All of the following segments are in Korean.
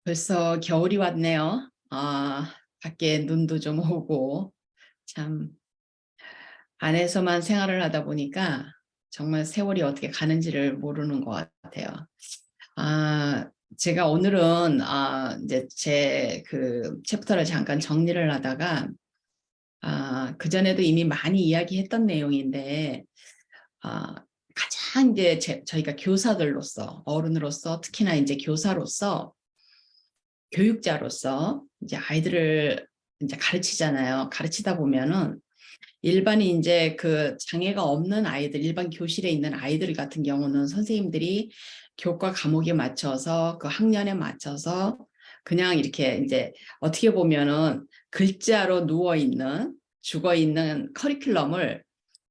벌써 겨울이 왔네요. 밖에 눈도 좀 오고, 참, 안에서만 생활을 하다 보니까 정말 세월이 어떻게 가는지를 모르는 것 같아요. 아, 제가 오늘은, 이제 제 그 챕터를 잠깐 정리를 하다가, 그전에도 이미 많이 이야기했던 내용인데, 아, 가장 이제 저희가 교사들로서, 어른으로서, 특히나 이제 교사로서 교육자로서 이제 아이들을 이제 가르치잖아요. 가르치다 보면은 일반인 이제 그 장애가 없는 아이들, 일반 교실에 있는 아이들 같은 경우는 선생님들이 교과 과목에 맞춰서 그 학년에 맞춰서 그냥 이렇게 이제 어떻게 보면은 글자로 누워 있는 죽어 있는 커리큘럼을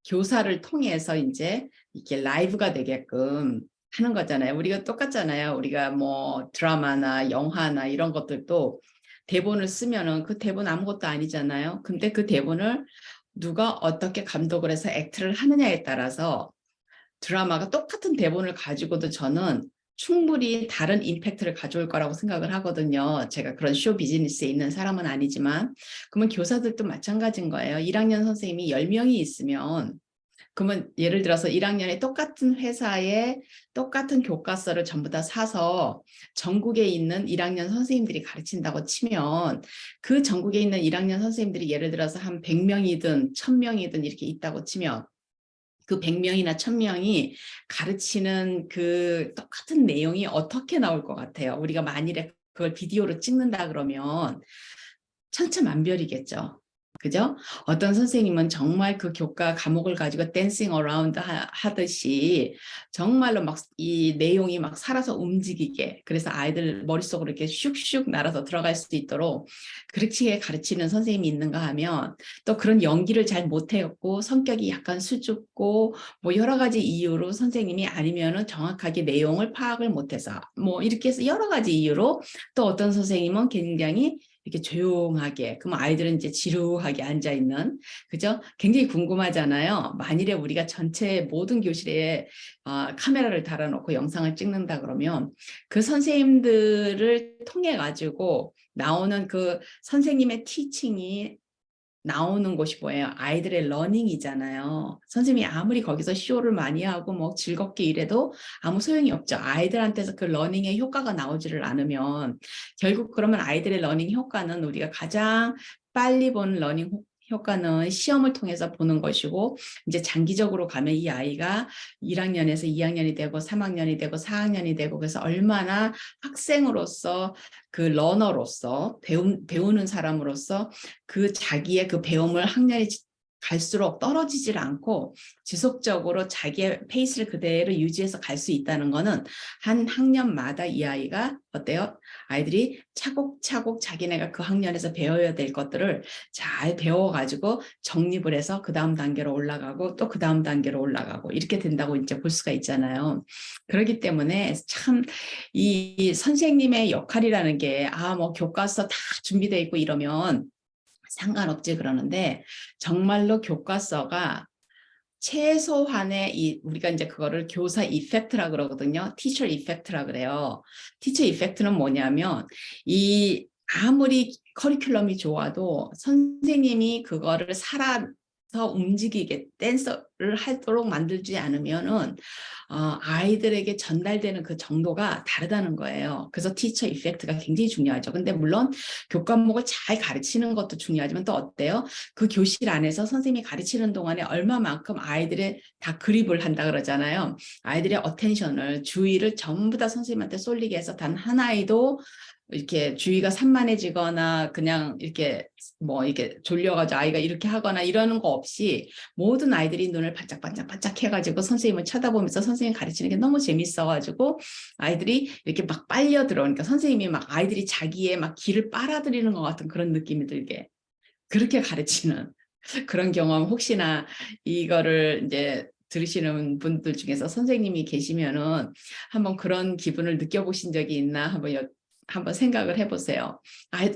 교사를 통해서 이제 이렇게 라이브가 되게끔 하는 거잖아요. 우리가 똑같잖아요. 우리가 뭐 드라마나 영화나 이런 것들도 대본을 쓰면은 그 대본 아무것도 아니잖아요. 근데 그 대본을 누가 어떻게 감독을 해서 액트를 하느냐에 따라서 드라마가 똑같은 대본을 가지고도 저는 충분히 다른 임팩트를 가져올 거라고 생각을 하거든요. 제가 그런 쇼 비즈니스에 있는 사람은 아니지만, 그러면 교사들도 마찬가지인 거예요. 1학년 선생님이 10명이 있으면 그러면 예를 들어서 1학년에 똑같은 회사에 똑같은 교과서를 전부 다 사서 전국에 있는 1학년 선생님들이 가르친다고 치면 그 전국에 있는 1학년 선생님들이 예를 들어서 한 100명이든 1000명이든 이렇게 있다고 치면 그 100명이나 1000명이 가르치는 그 똑같은 내용이 어떻게 나올 것 같아요? 우리가 만일에 그걸 비디오로 찍는다 그러면 천차만별이겠죠. 그죠? 어떤 선생님은 정말 그 교과 과목을 가지고 댄싱 어라운드 하듯이 정말로 막 이 내용이 막 살아서 움직이게, 그래서 아이들 머릿속으로 이렇게 슉슉 날아서 들어갈 수 있도록 그렇게 가르치는 선생님이 있는가 하면, 또 그런 연기를 잘 못했고 성격이 약간 수줍고 뭐 여러 가지 이유로 선생님이, 아니면은 정확하게 내용을 파악을 못해서 뭐 이렇게 해서 여러 가지 이유로, 또 어떤 선생님은 굉장히 이렇게 조용하게, 그럼 아이들은 이제 지루하게 앉아있는, 그죠? 굉장히 궁금하잖아요. 만일에 우리가 전체 모든 교실에 카메라를 달아놓고 영상을 찍는다 그러면 그 선생님들을 통해 가지고 나오는 그 선생님의 티칭이 나오는 곳이 뭐예요? 아이들의 러닝이잖아요. 선생님이 아무리 거기서 쇼를 많이 하고 뭐 즐겁게 일해도 아무 소용이 없죠. 아이들한테서 그 러닝의 효과가 나오지를 않으면 결국, 그러면 아이들의 러닝 효과는, 우리가 가장 빨리 보는 러닝 효과는 시험을 통해서 보는 것이고, 이제 장기적으로 가면 이 아이가 1학년에서 2학년이 되고 3학년이 되고 4학년이 되고, 그래서 얼마나 학생으로서, 그 러너로서, 배우는 사람으로서 그 자기의 그 배움을 학년이 갈수록 떨어지질 않고 지속적으로 자기의 페이스를 그대로 유지해서 갈 수 있다는 거는, 한 학년마다 이 아이가 어때요? 아이들이 차곡차곡 자기네가 그 학년에서 배워야 될 것들을 잘 배워가지고 정립을 해서 그 다음 단계로 올라가고 또 그 다음 단계로 올라가고 이렇게 된다고 이제 볼 수가 있잖아요. 그렇기 때문에 참 이 선생님의 역할이라는 게, 뭐 교과서 다 준비되어 있고 이러면 상관없지 그러는데, 정말로 교과서가 최소한의 우리가 이제 그거를 교사 이펙트라 그러거든요. 티처 이펙트라 그래요. 티처 이펙트는 뭐냐면, 이 아무리 커리큘럼이 좋아도 선생님이 그거를 살아서 움직이게 댄서를 하도록 만들지 않으면은 아이들에게 전달되는 그 정도가 다르다는 거예요. 그래서 티처 이펙트가 굉장히 중요하죠. 근데 물론 교과목을 잘 가르치는 것도 중요하지만, 또 어때요? 그 교실 안에서 선생님이 가르치는 동안에 얼마만큼 아이들의 다 그립을 한다 그러잖아요. 아이들의 어텐션을, 주의를 전부 다 선생님한테 쏠리게 해서 단 한 아이도 이렇게 주의가 산만해지거나 그냥 이렇게 뭐 이렇게 졸려가지고 아이가 이렇게 하거나 이러는 거 없이, 모든 아이들이 눈을 반짝반짝 해가지고 선생님을 쳐다보면서 선생님 가르치는 게 너무 재밌어가지고 아이들이 이렇게 막 빨려 들어오니까, 선생님이 막 아이들이 자기의 막 길을 빨아들이는 것 같은 그런 느낌이 들게 그렇게 가르치는 그런 경험, 혹시나 이거를 이제 들으시는 분들 중에서 선생님이 계시면은 한번 그런 기분을 느껴보신 적이 있나 한번 한번 생각을 해보세요.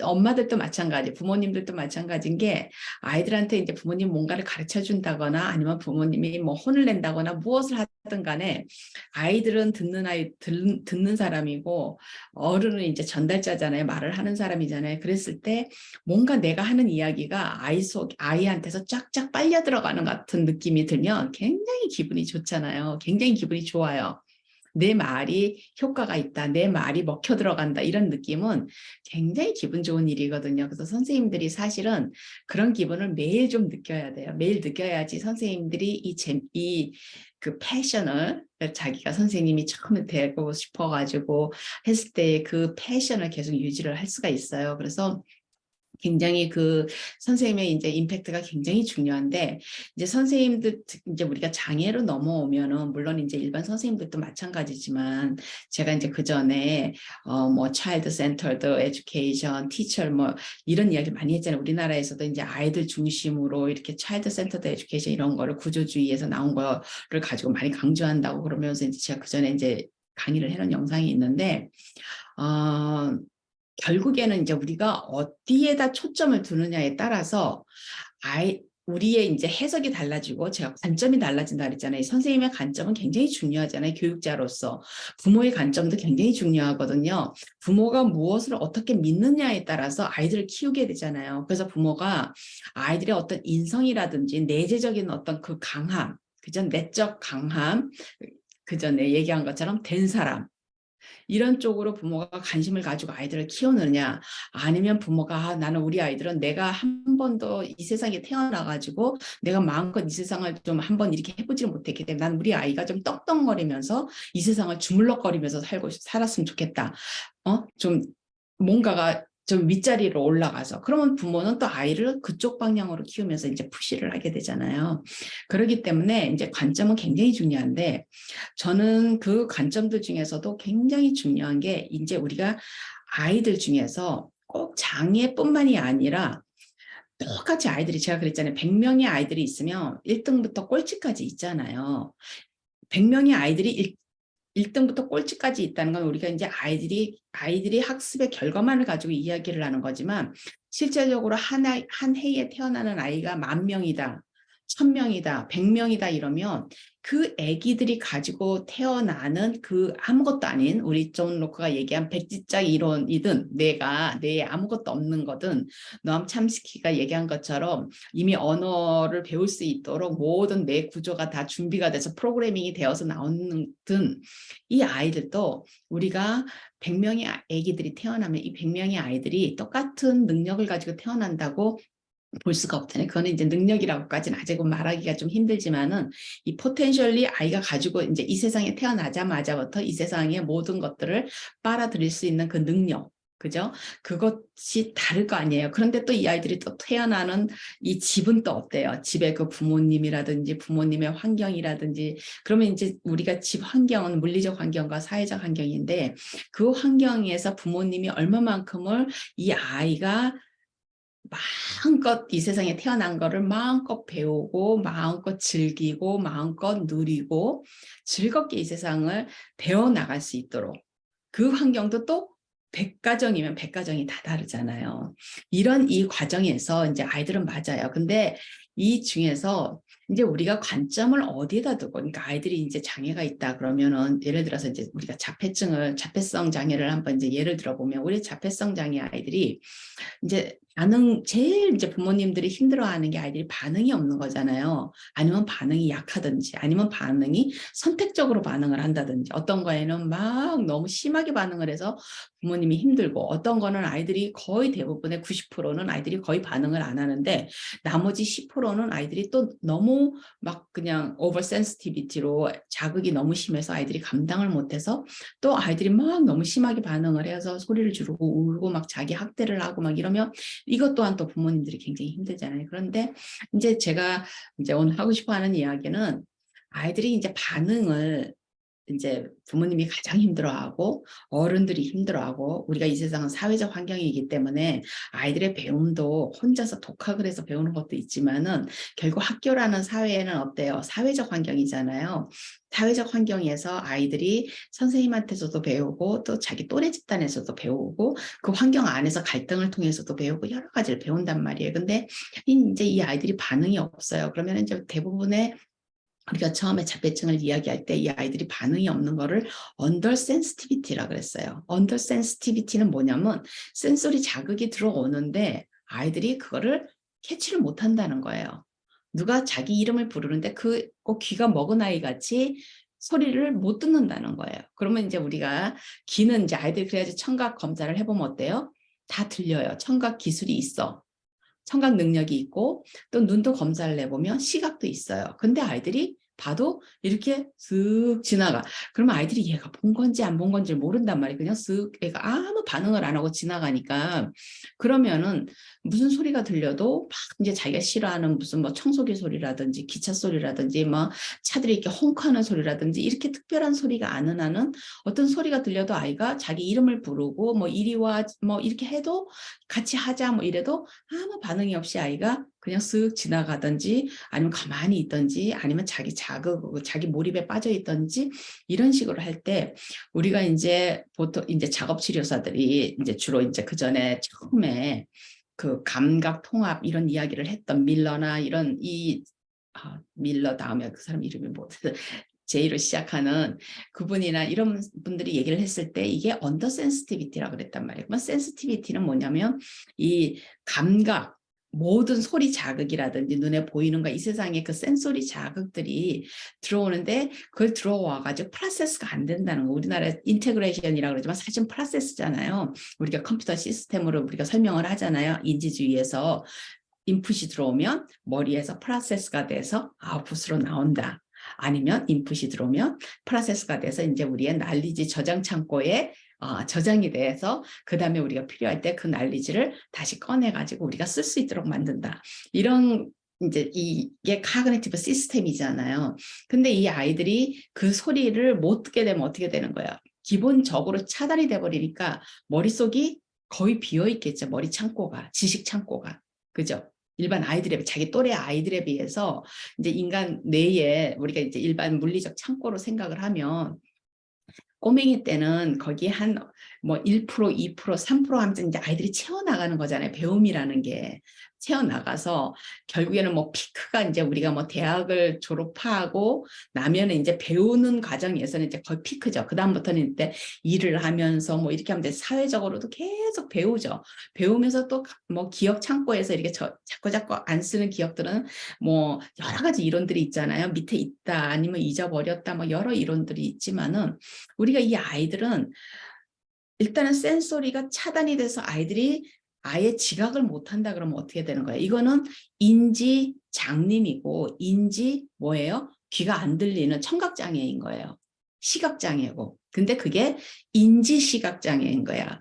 엄마들도 마찬가지, 부모님들도 마찬가지인 게 아이들한테 이제 부모님 뭔가를 가르쳐 준다거나 아니면 부모님이 뭐 혼을 낸다거나 무엇을 하든 간에 아이들은 듣는 사람이고 어른은 이제 전달자잖아요. 말을 하는 사람이잖아요. 그랬을 때 뭔가 내가 하는 이야기가 아이한테서 쫙쫙 빨려 들어가는 같은 느낌이 들면 굉장히 기분이 좋잖아요. 굉장히 기분이 좋아요. 내 말이 효과가 있다, 내 말이 먹혀 들어간다, 이런 느낌은 굉장히 기분 좋은 일이거든요. 그래서 선생님들이 사실은 그런 기분을 매일 좀 느껴야 돼요. 매일 느껴야지 선생님들이 그 패션을, 자기가 선생님이 처음에 되고 싶어가지고 했을 때 그 패션을 계속 유지를 할 수가 있어요. 그래서 굉장히 그 선생님의 이제 임팩트가 굉장히 중요한데, 이제 선생님들, 이제 우리가 장애로 넘어오면은, 물론 이제 일반 선생님들도 마찬가지지만, 제가 이제 그 전에, 뭐, 차일드 센터드 에듀케이션, 티처, 뭐, 이런 이야기 많이 했잖아요. 우리나라에서도 이제 아이들 중심으로 이렇게 차일드 센터드 에듀케이션 이런 거를 구조주의에서 나온 거를 가지고 많이 강조한다고 그러면서 이제 제가 그 전에 이제 강의를 해놓은 영상이 있는데, 어, 결국에는 이제 우리가 어디에다 초점을 두느냐에 따라서 우리의 이제 해석이 달라지고 제가 관점이 달라진다 그랬잖아요. 선생님의 관점은 굉장히 중요하잖아요. 교육자로서. 부모의 관점도 굉장히 중요하거든요. 부모가 무엇을 어떻게 믿느냐에 따라서 아이들을 키우게 되잖아요. 그래서 부모가 아이들의 어떤 인성이라든지 내재적인 어떤 그 강함, 그죠? 내적 강함, 그 전에 얘기한 것처럼 된 사람, 이런 쪽으로 부모가 관심을 가지고 아이들을 키우느냐, 아니면 부모가 나는 우리 아이들은 내가 한 번도 이 세상에 태어나가지고 내가 마음껏 이 세상을 좀 한번 이렇게 해보지 못했기 때문에 난 우리 아이가 좀 떡떡거리면서 이 세상을 주물럭거리면서 살았으면 좋겠다. 좀 뭔가가 좀 윗자리로 올라가서, 그러면 부모는 또 아이를 그쪽 방향으로 키우면서 이제 푸시를 하게 되잖아요. 그렇기 때문에 이제 관점은 굉장히 중요한데, 저는 그 관점들 중에서도 굉장히 중요한 게 이제 우리가 아이들 중에서 꼭 장애뿐만이 아니라 똑같이 아이들이, 제가 그랬잖아요. 100명의 아이들이 있으면 1등부터 꼴찌까지 있잖아요. 100명의 아이들이 1등부터 꼴찌까지 있다는 건 우리가 이제 아이들이 학습의 결과만을 가지고 이야기를 하는 거지만, 실제적으로 한 해에 태어나는 아이가 10,000명이다. 1,000명이다, 100명이다 이러면 그 아기들이 가지고 태어나는 그 아무것도 아닌, 우리 존 로크가 얘기한 백지장 이론이든 내 아무것도 없는 거든, 노암 첨스키가 얘기한 것처럼 이미 언어를 배울 수 있도록 모든 뇌 구조가 다 준비가 돼서 프로그래밍이 되어서 나오는 든, 이 아이들도 우리가 100명의 아기들이 태어나면 이 100명의 아이들이 똑같은 능력을 가지고 태어난다고 볼 수가 없잖아요. 그거는 이제 능력이라고까지는 아직 말하기가 좀 힘들지만은, 이 포텐셜리 아이가 가지고 이제 이 세상에 태어나자마자부터 이 세상의 모든 것들을 빨아들일 수 있는 그 능력, 그죠? 그것이 다를 거 아니에요. 그런데 또 이 아이들이 또 태어나는 이 집은 또 어때요? 집의 그 부모님이라든지 부모님의 환경이라든지, 그러면 이제 우리가 집 환경은 물리적 환경과 사회적 환경인데, 그 환경에서 부모님이 얼마만큼을 이 아이가 마음껏 이 세상에 태어난 거를 마음껏 배우고 마음껏 즐기고 마음껏 누리고 즐겁게 이 세상을 배워나갈 수 있도록, 그 환경도 또 100가정이면 100가정이 다 다르잖아요. 이런 이 과정에서 이제 아이들은 맞아요. 근데 이 중에서 이제 우리가 관점을 어디에다 두고, 그러니까 아이들이 이제 장애가 있다 그러면은, 예를 들어서 이제 우리가 자폐성 장애를 한번 이제 예를 들어보면, 우리 자폐성 장애 아이들이 이제 제일 이제 부모님들이 힘들어하는 게 아이들이 반응이 없는 거잖아요. 아니면 반응이 약하든지, 아니면 반응이 선택적으로 반응을 한다든지, 어떤 거에는 막 너무 심하게 반응을 해서 부모님이 힘들고, 어떤 거는 아이들이 거의 대부분의 90%는 아이들이 거의 반응을 안 하는데, 나머지 10%는 아이들이 또 너무 막 그냥 오버 센시티비티로 자극이 너무 심해서 아이들이 감당을 못해서 또 아이들이 막 너무 심하게 반응을 해서 소리를 지르고 울고 막 자기 학대를 하고 막 이러면, 이것 또한 또 부모님들이 굉장히 힘들잖아요. 그런데 이제 제가 이제 오늘 하고 싶어 하는 이야기는, 아이들이 이제 반응을 이제 부모님이 가장 힘들어하고 어른들이 힘들어하고 우리가 이 세상은 사회적 환경이기 때문에 아이들의 배움도 혼자서 독학을 해서 배우는 것도 있지만은 결국 학교라는 사회는 어때요? 사회적 환경이잖아요. 사회적 환경에서 아이들이 선생님한테서도 배우고 또 자기 또래 집단에서도 배우고 그 환경 안에서 갈등을 통해서도 배우고 여러 가지를 배운단 말이에요. 근데 이제 이 아이들이 반응이 없어요. 그러면 이제 대부분의 우리가 처음에 자폐증을 이야기할 때 이 아이들이 반응이 없는 거를 언더센시티비티라 그랬어요. 언더센시티비티는 뭐냐면 센소리 자극이 들어오는데 아이들이 그거를 캐치를 못한다는 거예요. 누가 자기 이름을 부르는데 그 꼭 귀가 먹은 아이 같이 소리를 못 듣는다는 거예요. 그러면 이제 우리가 귀는 이제 아이들이 그래야지 청각 검사를 해보면 어때요? 다 들려요. 청각 기술이 있어. 청각 능력이 있고 또 눈도 검사를 해보면 시각도 있어요. 근데 아이들이 봐도 이렇게 쓱 지나가. 그러면 아이들이 얘가 본 건지 안 본 건지 모른단 말이에요. 그냥 쓱 얘가 아무 반응을 안 하고 지나가니까 그러면은 무슨 소리가 들려도 막 이제 자기가 싫어하는 무슨 뭐 청소기 소리라든지 기차 소리라든지 뭐 차들이 이렇게 헝크하는 소리라든지 이렇게 특별한 소리가 안 나는 어떤 소리가 들려도 아이가 자기 이름을 부르고 뭐 이리 와 뭐 이렇게 해도 같이 하자 뭐 이래도 아무 반응이 없이 아이가 그냥 쓱 지나가든지 아니면 가만히 있든지 아니면 자기 자극, 자기 몰입에 빠져 있든지 이런 식으로 할 때 우리가 이제 보통 이제 작업치료사들이 이제 주로 이제 그 전에 처음에 그 감각 통합 이런 이야기를 했던 밀러나 이런 밀러 다음에 그 사람 이름이 뭐 J로 시작하는 그분이나 이런 분들이 얘기를 했을 때 이게 언더 센시티비티라고 그랬단 말이에요. 그러면 센시티비티는 뭐냐면 이 감각 모든 소리 자극이라든지 눈에 보이는 거 이 세상에 그 센소리 자극들이 들어오는데 그걸 들어와가지고 프로세스가 안 된다는 거. 우리나라 인테그레이션이라고 그러지만 사실 프로세스잖아요. 우리가 컴퓨터 시스템으로 우리가 설명을 하잖아요. 인지주의에서 인풋이 들어오면 머리에서 프로세스가 돼서 아웃풋으로 나온다. 아니면 인풋이 들어오면 프로세스가 돼서 이제 우리의 난리지 저장 창고에 저장이 돼서 그 다음에 우리가 필요할 때 그 난리지를 다시 꺼내가지고 우리가 쓸 수 있도록 만든다. 이런 이제 이게 카그니티브 시스템이잖아요. 근데 이 아이들이 그 소리를 못 듣게 되면 어떻게 되는 거야? 기본적으로 차단이 돼버리니까 머릿속이 거의 비어 있겠죠. 머리 창고가, 지식 창고가. 그죠? 일반 아이들에 자기 또래 아이들에 비해서 이제 인간 뇌에 우리가 이제 일반 물리적 창고로 생각을 하면 꼬맹이 때는 거기 한 뭐 1%, 2%, 3% 하면서 이제 아이들이 채워나가는 거잖아요. 배움이라는 게 채워나가서 결국에는 뭐 피크가 이제 우리가 뭐 대학을 졸업하고 나면은 이제 배우는 과정에서는 이제 거의 피크죠. 그다음부터는 이제 일을 하면서 뭐 이렇게 하면 이제 사회적으로도 계속 배우죠. 배우면서 또 뭐 기억 창고에서 이렇게 자꾸 안 쓰는 기억들은 뭐 여러 가지 이론들이 있잖아요. 밑에 있다 아니면 잊어버렸다 뭐 여러 이론들이 있지만은 우리가 이 아이들은 일단은 센소리가 차단이 돼서 아이들이 아예 지각을 못한다 그러면 어떻게 되는 거예요? 이거는 인지 장님이고 인지 뭐예요? 귀가 안 들리는 청각장애인 거예요. 시각장애고. 근데 그게 인지 시각장애인 거야.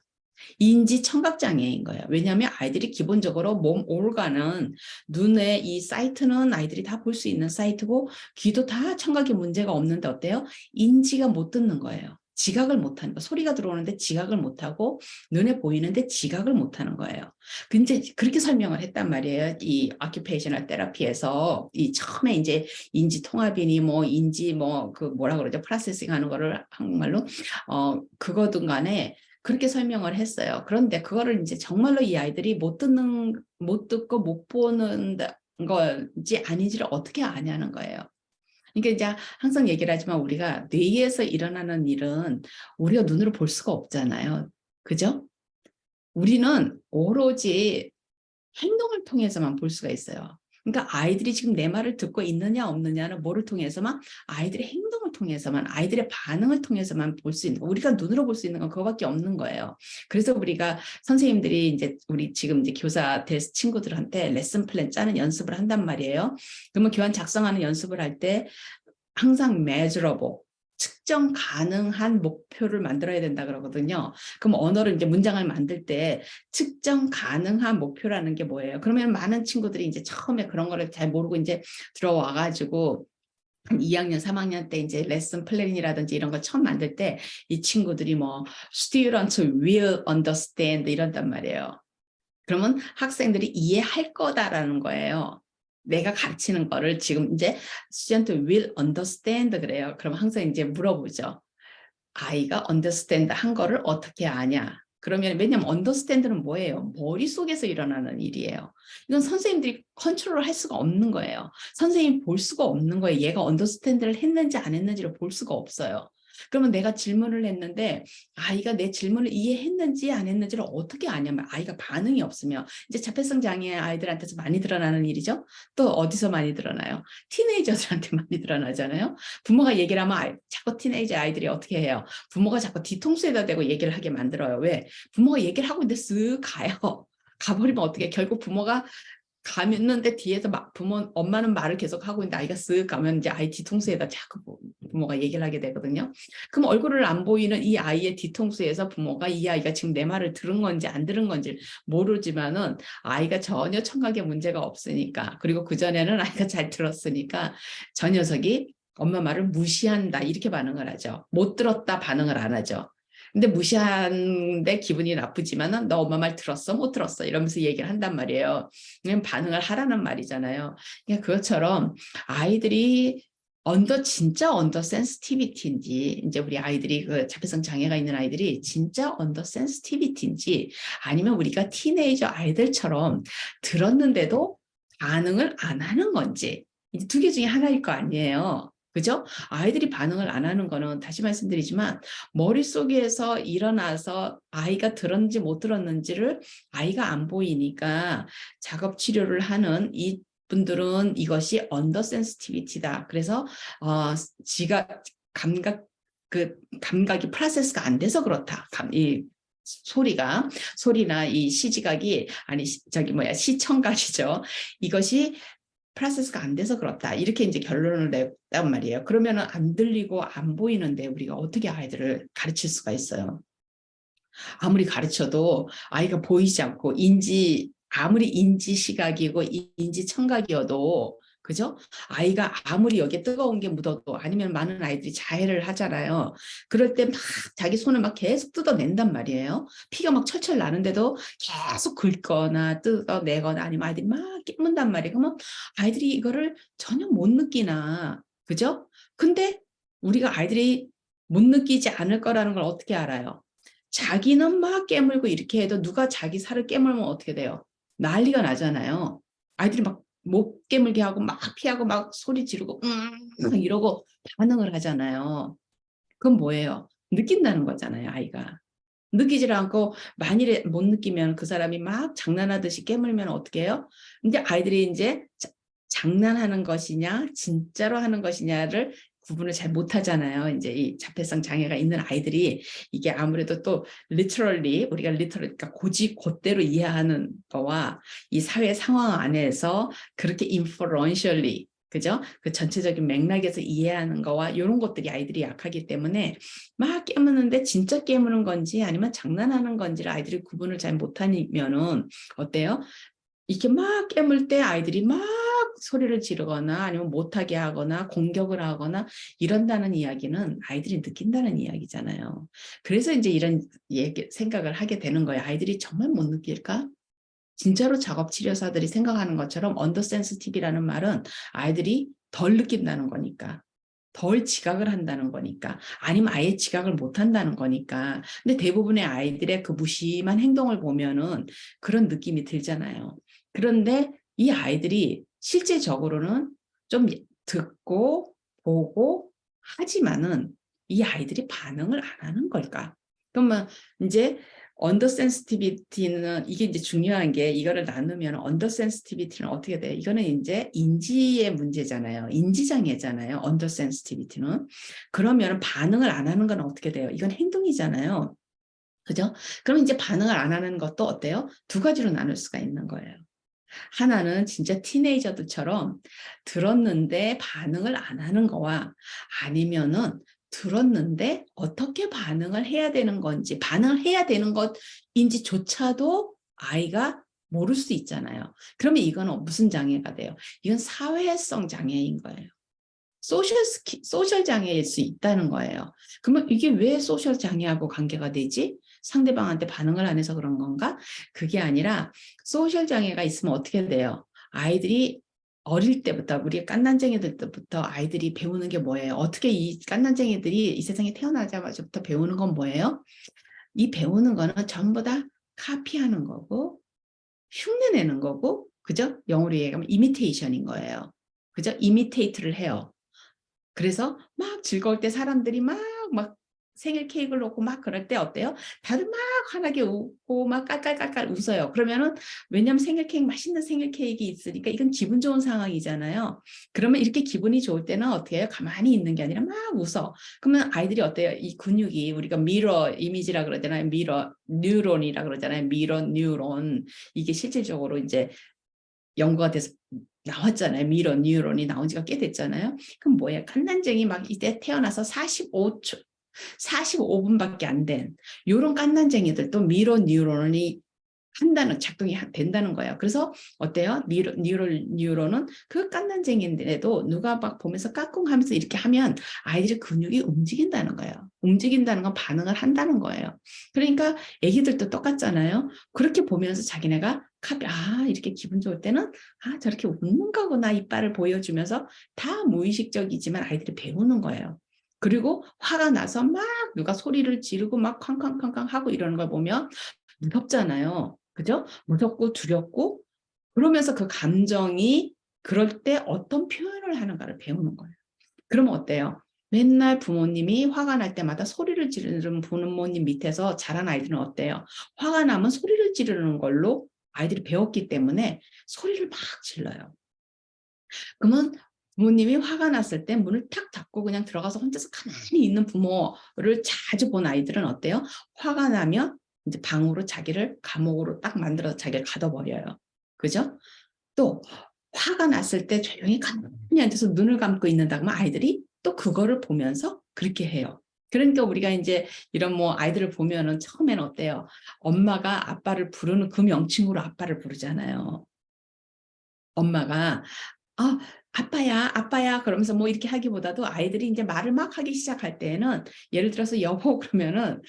인지 청각장애인 거예요. 왜냐하면 아이들이 기본적으로 몸 올가는 눈의 이 사이트는 아이들이 다 볼 수 있는 사이트고 귀도 다 청각에 문제가 없는데 어때요? 인지가 못 듣는 거예요. 지각을 못하는 거. 소리가 들어오는데 지각을 못하고 눈에 보이는데 지각을 못하는 거예요. 근데 그렇게 설명을 했단 말이에요. 이 오큐페이셔널 테라피에서 이 처음에 이제 인지 통합이니 뭐 인지 뭐 그 뭐라 그러죠? 프로세싱 하는 거를 한국말로 그거든 간에 그렇게 설명을 했어요. 그런데 그거를 이제 정말로 이 아이들이 못 듣고 못 보는 건지 아닌지를 어떻게 아냐는 거예요. 그러니까 이제 항상 얘기를 하지만 우리가 뇌에서 일어나는 일은 우리가 눈으로 볼 수가 없잖아요. 그죠? 우리는 오로지 행동을 통해서만 볼 수가 있어요. 그러니까 아이들이 지금 내 말을 듣고 있느냐 없느냐는 뭐를 통해서만 아이들의 행동을 통해서만 아이들의 반응을 통해서만 볼 수 있는 거. 우리가 눈으로 볼 수 있는 건 그거밖에 없는 거예요. 그래서 우리가 선생님들이 이제 우리 지금 이제 교사 될 친구들한테 레슨 플랜 짜는 연습을 한단 말이에요. 그러면 교환 작성하는 연습을 할 때 항상 measurable 측정 가능한 목표를 만들어야 된다 그러거든요. 그럼 언어를 이제 문장을 만들 때 측정 가능한 목표라는 게 뭐예요? 그러면 많은 친구들이 이제 처음에 그런 거를 잘 모르고 이제 들어와 가지고 한 2학년, 3학년 때 이제 레슨 플랜이라든지 이런 걸 처음 만들 때 이 친구들이 뭐 students will understand 이런단 말이에요. 그러면 학생들이 이해할 거다라는 거예요. 내가 가르치는 거를 지금 이제 student will understand 그래요. 그럼 항상 이제 물어보죠. 아이가 understand 한 거를 어떻게 아냐? 그러면 왜냐면 understand는 뭐예요? 머릿속에서 일어나는 일이에요. 이건 선생님들이 컨트롤할 수가 없는 거예요. 선생님이 볼 수가 없는 거예요. 얘가 understand를 했는지 안 했는지를 볼 수가 없어요. 그러면 내가 질문을 했는데 아이가 내 질문을 이해했는지 안 했는지를 어떻게 아냐면 아이가 반응이 없으면 이제 자폐성 장애 아이들한테서 많이 드러나는 일이죠. 또 어디서 많이 드러나요? 티네이저들한테 많이 드러나잖아요. 부모가 얘기를 하면 자꾸 티네이저 아이들이 어떻게 해요? 부모가 자꾸 뒤통수에다 대고 얘기를 하게 만들어요. 왜? 부모가 얘기를 하고 있는데 쓱 가요. 가버리면 어떻게 결국 부모가 가는데 뒤에서 막 엄마는 말을 계속 하고 있는데 아이가 쓱 가면 이제 아이 뒤통수에다 자꾸 부모가 얘기를 하게 되거든요. 그럼 얼굴을 안 보이는 이 아이의 뒤통수에서 부모가 이 아이가 지금 내 말을 들은 건지 안 들은 건지 모르지만은 아이가 전혀 청각에 문제가 없으니까 그리고 그전에는 아이가 잘 들었으니까 저 녀석이 엄마 말을 무시한다 이렇게 반응을 하죠. 못 들었다 반응을 안 하죠. 근데 무시하는데 기분이 나쁘지만은 너 엄마 말 들었어? 못 들었어? 이러면서 얘기를 한단 말이에요. 그냥 반응을 하라는 말이잖아요. 그러니까 그것처럼 아이들이 진짜 언더 센시티비티인지 이제 우리 아이들이 그 자폐성 장애가 있는 아이들이 진짜 언더 센시티비티인지 아니면 우리가 티네이저 아이들처럼 들었는데도 반응을 안 하는 건지 이제 두 개 중에 하나일 거 아니에요. 그죠? 아이들이 반응을 안 하는 거는 다시 말씀드리지만 머릿속에서 일어나서 아이가 들었는지 못 들었는지를 아이가 안 보이니까 작업 치료를 하는 이 분들은 이것이 언더 센시티비티다. 그래서 지각 감각이 프로세스가 안 돼서 그렇다. 이 소리나 이 시지각이 아니 저기 뭐야 시청각이죠. 이것이 프로세스가 안 돼서 그렇다. 이렇게 이제 결론을 냈단 말이에요. 그러면은 안 들리고 안 보이는데 우리가 어떻게 아이들을 가르칠 수가 있어요? 아무리 가르쳐도 아이가 보이지 않고 아무리 인지 시각이고 인지 청각이어도 그죠? 아이가 아무리 여기에 뜨거운 게 묻어도 아니면 많은 아이들이 자해를 하잖아요. 그럴 때 막 자기 손을 막 계속 뜯어낸단 말이에요. 피가 막 철철 나는데도 계속 긁거나 뜯어내거나 아니면 아이들이 막 깨문단 말이에요. 그러면 아이들이 이거를 전혀 못 느끼나 그죠? 근데 우리가 아이들이 못 느끼지 않을 거라는 걸 어떻게 알아요? 자기는 막 깨물고 이렇게 해도 누가 자기 살을 깨물면 어떻게 돼요? 난리가 나잖아요. 아이들이 막 못 깨물게 하고 막 피하고 막 소리 지르고 이러고 반응을 하잖아요. 그건 뭐예요? 느낀다는 거잖아요, 아이가. 느끼질 않고 만일에 못 느끼면 그 사람이 막 장난하듯이 깨물면 어떻게 해요? 이제 아이들이 이제 장난하는 것이냐 진짜로 하는 것이냐를 구분을 잘 못하잖아요. 이제 이 자폐성 장애가 있는 아이들이 이게 아무래도 또 literally 우리가 그러니까 곧대로 이해하는 거와 이 사회 상황 안에서 그렇게 influentially 그죠? 그 전체적인 맥락에서 이해하는 거와 이런 것들이 아이들이 약하기 때문에 막 깨무는데 진짜 깨무는 건지 아니면 장난하는 건지를 아이들이 구분을 잘 못하면은 어때요? 이렇게 막 깨물 때 아이들이 막 소리를 지르거나 아니면 못하게 하거나 공격을 하거나 이런다는 이야기는 아이들이 느낀다는 이야기잖아요. 그래서 이제 이런 생각을 하게 되는 거예요. 아이들이 정말 못 느낄까? 진짜로 작업치료사들이 생각하는 것처럼 언더센시티브라는 말은 아이들이 덜 느낀다는 거니까. 덜 지각을 한다는 거니까 아니면 아예 지각을 못한다는 거니까 근데 대부분의 아이들의 그 무심한 행동을 보면은 그런 느낌이 들잖아요. 그런데 이 아이들이 실제적으로는 좀 듣고 보고 하지만은 이 아이들이 반응을 안 하는 걸까? 그러면 이제 언더 센시티비티는 이게 이제 중요한 게 이거를 나누면 언더 센시티비티는 어떻게 돼요? 이거는 이제 인지의 문제잖아요. 인지장애잖아요. 언더 센시티비티는. 그러면 반응을 안 하는 건 어떻게 돼요? 이건 행동이잖아요. 그죠? 그럼 이제 반응을 안 하는 것도 어때요? 두 가지로 나눌 수가 있는 거예요. 하나는 진짜 티네이저들처럼 들었는데 반응을 안 하는 거와 아니면은 들었는데 어떻게 반응을 해야 되는 건지 반응을 해야 되는 것인지조차도 아이가 모를 수 있잖아요. 그러면 이건 무슨 장애가 돼요? 이건 사회성 장애인 거예요. 소셜 장애일 수 있다는 거예요. 그러면 이게 왜 소셜 장애하고 관계가 되지? 상대방한테 반응을 안 해서 그런 건가? 그게 아니라 소셜 장애가 있으면 어떻게 돼요? 아이들이 어릴 때부터 우리 갓난쟁이들 때부터 아이들이 배우는 게 뭐예요? 어떻게 이 갓난쟁이들이 이 세상에 태어나자마자부터 배우는 건 뭐예요? 이 배우는 거는 전부 다 카피하는 거고 흉내내는 거고, 그죠? 영어로 얘기하면 이미테이션인 거예요. 그죠? 이미테이트를 해요. 그래서 막 즐거울 때 사람들이 막 생일 케이크를 놓고 막 그럴 때 어때요? 다들 막 환하게 웃고 막 깔깔깔깔 웃어요. 그러면은 왜냐면 생일 케이크 맛있는 생일 케이크 있으니까 이건 기분 좋은 상황이잖아요. 그러면 이렇게 기분이 좋을 때는 어떻게 해요? 가만히 있는 게 아니라 막 웃어. 그러면 아이들이 어때요? 이 근육이 우리가 미러 이미지라 그러잖아요. 미러 뉴런이라 그러잖아요. 미러 뉴런. 이게 실질적으로 이제 연구가 돼서 나왔잖아요. 미러 뉴런이 나온 지가 꽤 됐잖아요. 그럼 뭐예요? 갓난쟁이 막 이때 태어나서 45분밖에 안 된 이런 갓난쟁이들도 미러 뉴런이 작동이 된다는 거예요. 그래서 어때요? 뉴런은 그 갓난쟁이인데도 누가 막 보면서 까꿍하면서 이렇게 하면 아이들의 근육이 움직인다는 거예요. 움직인다는 건 반응을 한다는 거예요. 그러니까 애기들도 똑같잖아요. 그렇게 보면서 자기네가 이렇게 기분 좋을 때는 저렇게 웃는 거구나 이빨을 보여주면서 다 무의식적이지만 아이들이 배우는 거예요. 그리고 화가 나서 막 누가 소리를 지르고 막 쾅쾅쾅쾅 하고 이러는 걸 보면 무섭잖아요. 그죠? 무섭고 두렵고 그러면서 그 감정이 그럴 때 어떤 표현을 하는가를 배우는 거예요. 그러면 어때요? 맨날 부모님이 화가 날 때마다 소리를 지르는 부모님 밑에서 자란 아이들은 어때요? 화가 나면 소리를 지르는 걸로 아이들이 배웠기 때문에 소리를 막 질러요. 그러면 부모님이 화가 났을 때 문을 탁 닫고 그냥 들어가서 혼자서 가만히 있는 부모를 자주 본 아이들은 어때요? 화가 나면 이제 방으로 자기를 감옥으로 딱 만들어서 자기를 가둬버려요. 그죠? 또 화가 났을 때 조용히 가만히 앉아서 눈을 감고 있는다 그러면 아이들이 또 그거를 보면서 그렇게 해요. 그러니까 우리가 이제 이런 뭐 아이들을 보면은 처음에는 어때요? 엄마가 아빠를 부르는 그 명칭으로 아빠를 부르잖아요. 엄마가 아, 아빠야, 아빠야, 그러면서 뭐 이렇게 하기보다도 아이들이 이제 말을 막 하기 시작할 때는 예를 들어서 여보 그러면은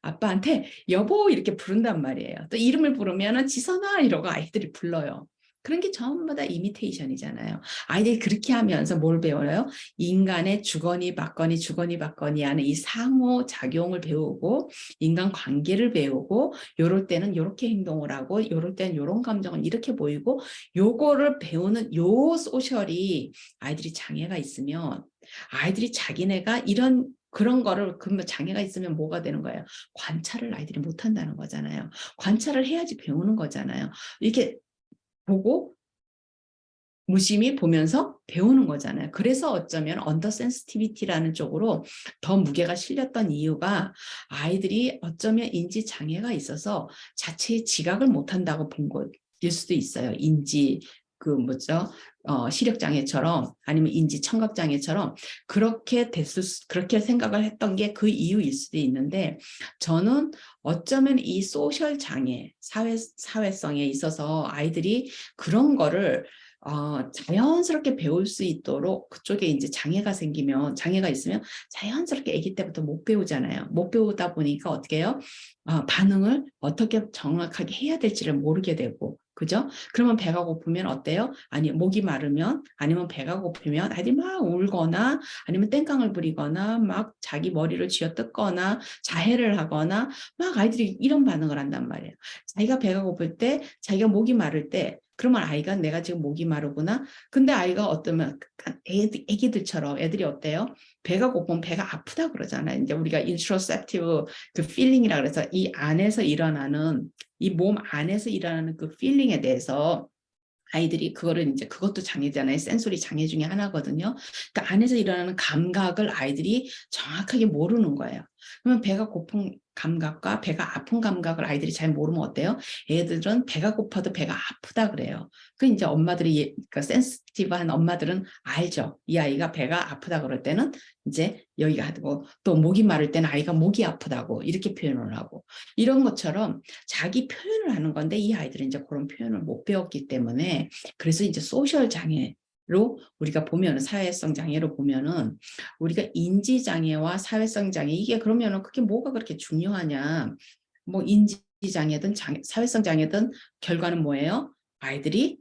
아빠한테 여보 이렇게 부른단 말이에요. 또 이름을 부르면은 지선아 이러고 아이들이 불러요. 그런 게 전부 다 이미테이션이잖아요. 아이들이 그렇게 하면서 뭘 배워요? 인간의 주거니 받거니 하는 이 상호작용을 배우고 인간 관계를 배우고 요럴 때는 요렇게 행동을 하고 요럴 때는 요런 감정을 이렇게 보이고 요거를 배우는 요 소셜이 아이들이 장애가 있으면 아이들이 자기네가 그런 거를 그러면 장애가 있으면 뭐가 되는 거예요? 관찰을 아이들이 못한다는 거잖아요. 관찰을 해야지 배우는 거잖아요. 이렇게 보고 무심히 보면서 배우는 거잖아요. 그래서 어쩌면 언더 센시티비티라는 쪽으로 더 무게가 실렸던 이유가 아이들이 어쩌면 인지 장애가 있어서 자체의 지각을 못한다고 본 것일 수도 있어요. 인지 시력 장애처럼 아니면 인지 청각 장애처럼 그렇게 생각을 했던 게 그 이유일 수도 있는데 저는 어쩌면 이 소셜 장애, 사회성에 있어서 아이들이 그런 거를 자연스럽게 배울 수 있도록 그쪽에 이제 장애가 있으면 자연스럽게 아기 때부터 못 배우잖아요. 못 배우다 보니까 어떻게 해요? 반응을 어떻게 정확하게 해야 될지를 모르게 되고, 그죠? 그러면 배가 고프면 어때요? 아니, 목이 마르면, 아니면 배가 고프면 아이들이 막 울거나, 아니면 땡깡을 부리거나, 막 자기 머리를 쥐어뜯거나, 자해를 하거나, 막 아이들이 이런 반응을 한단 말이에요. 자기가 배가 고플 때, 자기가 목이 마를 때, 그러면 아이가 내가 지금 목이 마르구나. 근데 아이가 어떠면 애기들처럼 애들이 어때요? 배가 고프면 배가 아프다 그러잖아요. 이제 우리가 인트로셉티브 그 필링이라 그래서 이 몸 안에서 일어나는 그 필링에 대해서 아이들이 그것도 장애잖아요. 센소리 장애 중에 하나거든요. 그러니까 안에서 일어나는 감각을 아이들이 정확하게 모르는 거예요. 그러면 배가 고픈 감각과 배가 아픈 감각을 아이들이 잘 모르면 어때요? 애들은 배가 고파도 배가 아프다 그래요. 그 이제 그러니까 센시티브한 엄마들은 알죠. 이 아이가 배가 아프다 그럴 때는 이제 여기가 하고 또 목이 마를 때는 아이가 목이 아프다고 이렇게 표현을 하고 이런 것처럼 자기 표현을 하는 건데 이 아이들은 이제 그런 표현을 못 배웠기 때문에 그래서 이제 소셜 장애를 우리가 보면은 사회성 장애로 보면은 우리가 인지 장애와 사회성 장애 이게 그러면은 그게 뭐가 그렇게 중요하냐? 뭐 인지 장애든 사회성 장애든 결과는 뭐예요? 아이들이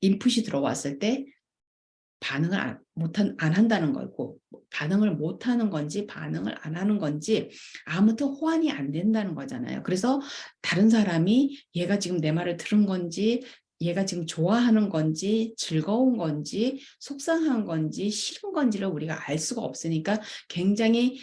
인풋이 들어왔을 때 반응을 안 한다는 거고, 반응을 못 하는 건지 반응을 안 하는 건지 아무튼 호환이 안 된다는 거잖아요. 그래서 다른 사람이 얘가 지금 내 말을 들은 건지, 얘가 지금 좋아하는 건지, 즐거운 건지, 속상한 건지, 싫은 건지를 우리가 알 수가 없으니까 굉장히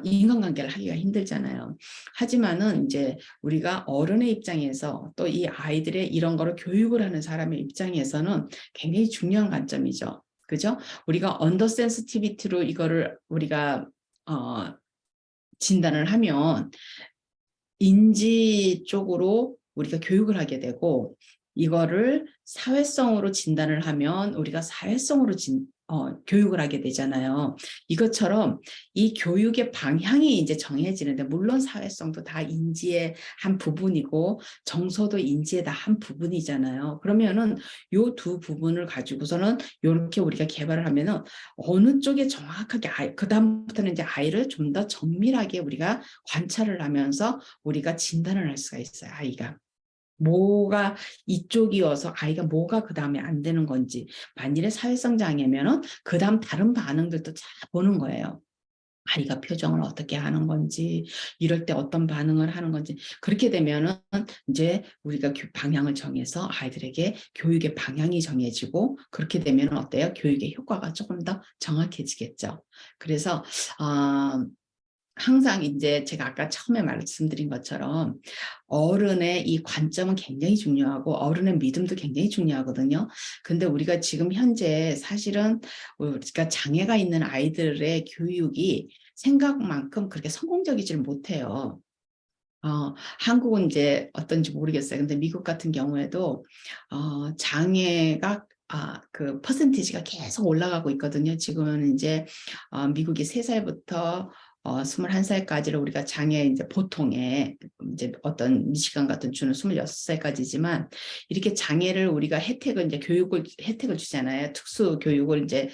인간관계를 하기가 힘들잖아요. 하지만은 이제 우리가 어른의 입장에서 또 이 아이들의 이런 거를 교육을 하는 사람의 입장에서는 굉장히 중요한 관점이죠. 그죠? 우리가 언더 센시티비티로 이거를 우리가 진단을 하면 인지 쪽으로 우리가 교육을 하게 되고 이거를 사회성으로 진단을 하면 우리가 사회성으로 교육을 하게 되잖아요. 이것처럼 이 교육의 방향이 이제 정해지는데 물론 사회성도 다 인지의 한 부분이고 정서도 인지의 다 한 부분이잖아요. 그러면은 요 두 부분을 가지고서는 이렇게 우리가 개발을 하면은 어느 쪽에 정확하게 그다음부터는 이제 아이를 좀 더 정밀하게 우리가 관찰을 하면서 우리가 진단을 할 수가 있어요. 아이가. 뭐가 이쪽이어서 아이가 뭐가 그 다음에 안 되는 건지 만일에 사회성 장애면은 그 다음 다른 반응들도 잘 보는 거예요. 아이가 표정을 어떻게 하는 건지 이럴 때 어떤 반응을 하는 건지 그렇게 되면은 이제 우리가 방향을 정해서 아이들에게 교육의 방향이 정해지고 그렇게 되면 어때요? 교육의 효과가 조금 더 정확해지겠죠. 그래서 항상 이제 제가 아까 처음에 말씀드린 것처럼 어른의 이 관점은 굉장히 중요하고 어른의 믿음도 굉장히 중요하거든요. 근데 우리가 지금 현재 사실은 우리가 장애가 있는 아이들의 교육이 생각만큼 그렇게 성공적이질 못해요. 한국은 이제 어떤지 모르겠어요. 근데 미국 같은 경우에도 장애가 그 퍼센티지가 계속 올라가고 있거든요. 지금은 이제 미국이 3살부터 21살까지를 우리가 장애 이제 보통에 이제 어떤 미시간 같은 주는 26살까지지만 이렇게 장애를 우리가 혜택을 이제 혜택을 주잖아요. 특수 교육을 이제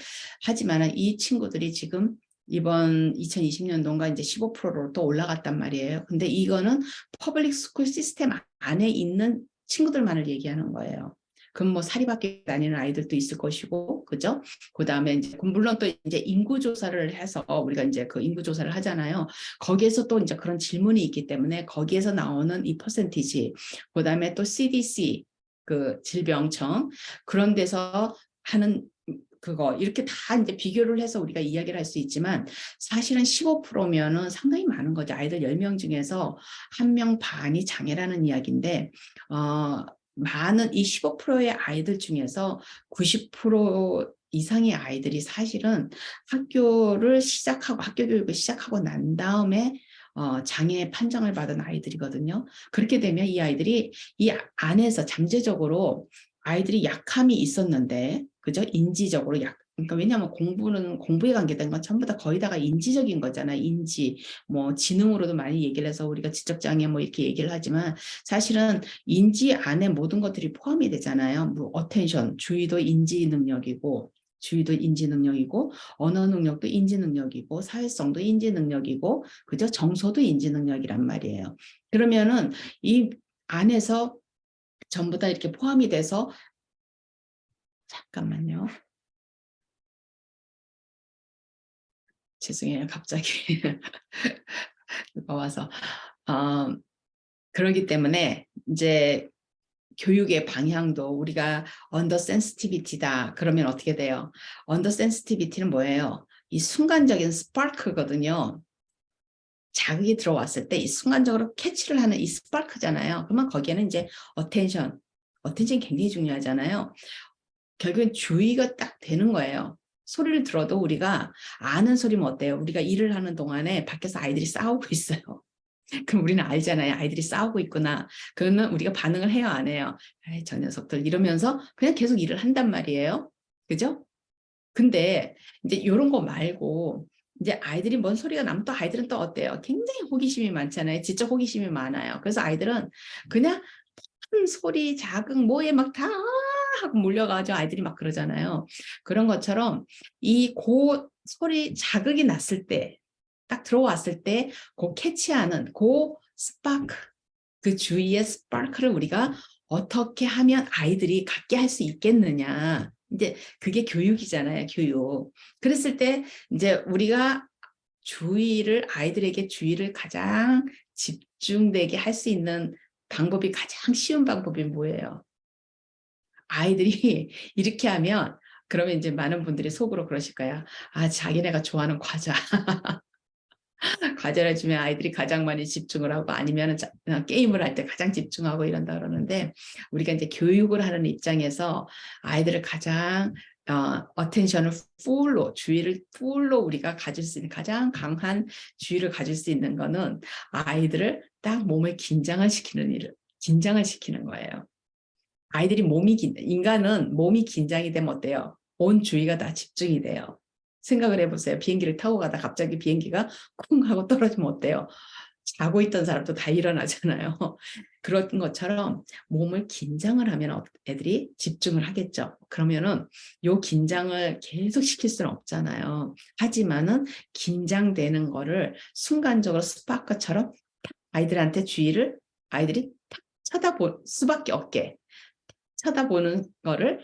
하지만은 이 친구들이 지금 이번 2020년도인가 이제 15%로 또 올라갔단 말이에요. 근데 이거는 퍼블릭 스쿨 시스템 안에 있는 친구들만을 얘기하는 거예요. 그럼 뭐 사립학교 다니는 아이들도 있을 것이고, 그죠? 그 다음에 이제 물론 또 이제 인구조사를 해서 우리가 이제 그 인구조사를 하잖아요. 거기에서 또 이제 그런 질문이 있기 때문에 거기에서 나오는 이 퍼센티지, 그 다음에 또 CDC 그 질병청 그런 데서 하는 그거 이렇게 다 이제 비교를 해서 우리가 이야기를 할 수 있지만 사실은 15%면은 상당히 많은 거죠. 아이들 10명 중에서 1명 반이 장애라는 이야기인데 많은 이 15%의 아이들 중에서 90% 이상의 아이들이 사실은 학교를 시작하고 학교 교육을 시작하고 난 다음에 장애 판정을 받은 아이들이거든요. 그렇게 되면 이 아이들이 이 안에서 잠재적으로 아이들이 약함이 있었는데, 그죠? 인지적으로 그러니까 왜냐하면 공부는 공부에 관계된 건 전부 다 거의 다가 인지적인 거잖아요. 인지, 뭐 지능으로도 많이 얘기를 해서 우리가 지적장애 뭐 이렇게 얘기를 하지만 사실은 인지 안에 모든 것들이 포함이 되잖아요. 뭐 어텐션, 주의도 인지 능력이고. 주의도 인지 능력이고 언어 능력도 인지 능력이고 사회성도 인지 능력이고 그죠? 정서도 인지 능력이란 말이에요. 그러면은 이 안에서 전부 다 이렇게 포함이 돼서 잠깐만요. 죄송해요. 갑자기 누가 와서 그러기 때문에 이제 교육의 방향도 우리가 언더 센시티비티다. 그러면 어떻게 돼요? 언더 센시티비티는 뭐예요? 이 순간적인 스파크거든요. 자극이 들어왔을 때 이 순간적으로 캐치를 하는 이 스파크잖아요. 그러면 거기에는 이제 어텐션이 굉장히 중요하잖아요. 결국엔 주의가 딱 되는 거예요. 소리를 들어도 우리가 아는 소리면 어때요? 우리가 일을 하는 동안에 밖에서 아이들이 싸우고 있어요. 그럼 우리는 알잖아요. 아이들이 싸우고 있구나. 그러면 우리가 반응을 해요, 안 해요? 아이, 저 녀석들 이러면서 그냥 계속 일을 한단 말이에요. 그죠? 근데 이제 이런 거 말고 이제 아이들이 뭔 소리가 나면 또 아이들은 또 어때요? 굉장히 호기심이 많잖아요. 지적 호기심이 많아요. 그래서 아이들은 그냥 큰 소리, 자극, 뭐에 막 다 하고 몰려가지고 아이들이 막 그러잖아요. 그런 것처럼 이 소리 자극이 났을 때, 딱 들어왔을 때 그 캐치하는 그 스파크, 그 주위의 스파크를 우리가 어떻게 하면 아이들이 갖게 할 수 있겠느냐. 이제 그게 교육이잖아요, 교육. 그랬을 때 이제 우리가 아이들에게 주의를 가장 집중되게 할 수 있는 방법이, 가장 쉬운 방법이 뭐예요? 아이들이 이렇게 하면, 그러면 이제 많은 분들이 속으로 그러실 거야. 아, 자기네가 좋아하는 과자를 주면 아이들이 가장 많이 집중을 하고, 아니면 게임을 할 때 가장 집중하고 이런다 그러는데, 우리가 이제 교육을 하는 입장에서 아이들을 가장 어텐션을 주의를 풀로 우리가 가질 수 있는, 가장 강한 주의를 가질 수 있는 거는 아이들을 딱 몸을 긴장을 시키는 거예요. 인간은 몸이 긴장이 되면 어때요? 온 주의가 다 집중이 돼요. 생각을 해보세요. 비행기를 타고 가다 갑자기 비행기가 쿵 하고 떨어지면 어때요? 자고 있던 사람도 다 일어나잖아요. 그런 것처럼 몸을 긴장을 하면 애들이 집중을 하겠죠. 그러면은 요 긴장을 계속 시킬 수는 없잖아요. 하지만은 긴장되는 거를 순간적으로 스파크처럼 아이들이 탁 쳐다볼 수밖에 없게, 쳐다보는 거를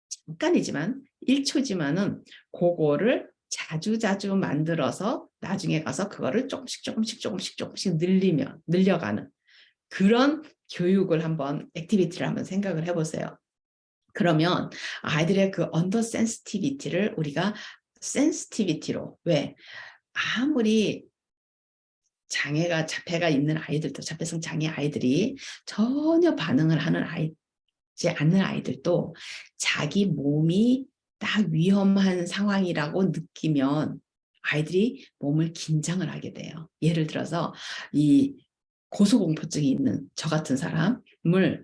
잠깐이지만 1초지만은 그거를 자주자주 만들어서 나중에 가서 그거를 조금씩 늘려가는 그런 교육을 액티비티를 한번 생각을 해보세요. 그러면 아이들의 그 언더 센시티비티를 우리가 센시티비티로, 왜 아무리 자폐가 있는 아이들도, 자폐성 장애 아이들이 전혀 반응을 하지 않는 아이들도 자기 몸이 딱 위험한 상황이라고 느끼면 아이들이 몸을 긴장을 하게 돼요. 예를 들어서 이 고소공포증이 있는 저 같은 사람을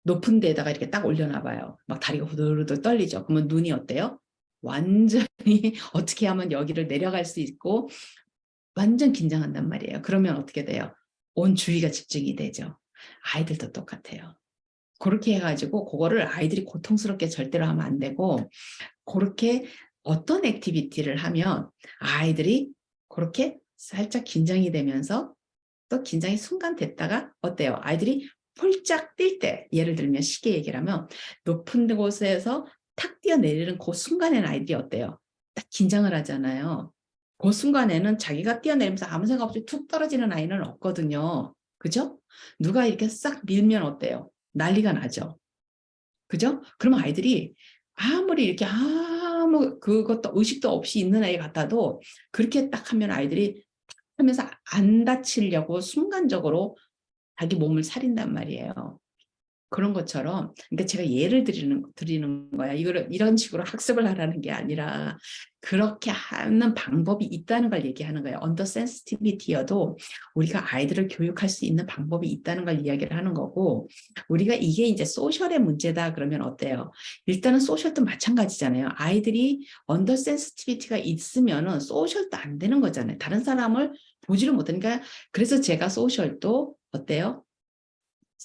높은 데다가 이렇게 딱 올려놔봐요. 막 다리가 후들후들 떨리죠. 그러면 눈이 어때요? 완전히 어떻게 하면 여기를 내려갈 수 있고 완전 긴장한단 말이에요. 그러면 어떻게 돼요? 온 주의가 집중이 되죠. 아이들도 똑같아요. 그렇게 해가지고 그거를 아이들이 고통스럽게 절대로 하면 안 되고, 그렇게 어떤 액티비티를 하면 아이들이 그렇게 살짝 긴장이 되면서 또 긴장이 순간 됐다가 어때요? 아이들이 폴짝 뛸 때, 예를 들면 쉽게 얘기를 하면 높은 곳에서 탁 뛰어내리는 그 순간에는 아이들이 어때요? 딱 긴장을 하잖아요. 그 순간에는 자기가 뛰어내리면서 아무 생각 없이 툭 떨어지는 아이는 없거든요. 그죠? 누가 이렇게 싹 밀면 어때요? 난리가 나죠. 그죠? 그러면 아이들이 아무리 이렇게 아무 그것도 의식도 없이 있는 아이 같아도 그렇게 딱 하면 아이들이 하면서 안 다치려고 순간적으로 자기 몸을 사린단 말이에요. 그런 것처럼, 그러니까 제가 예를 드리는 거야. 이런 식으로 학습을 하라는 게 아니라 그렇게 하는 방법이 있다는 걸 얘기하는 거예요. 언더 센시티비티여도 우리가 아이들을 교육할 수 있는 방법이 있다는 걸 이야기를 하는 거고, 우리가 이게 이제 소셜의 문제다 그러면 어때요? 일단은 소셜도 마찬가지잖아요. 아이들이 언더 센시티비티가 있으면은 소셜도 안 되는 거잖아요. 다른 사람을 보지를 못하니까. 그래서 제가 소셜도 어때요?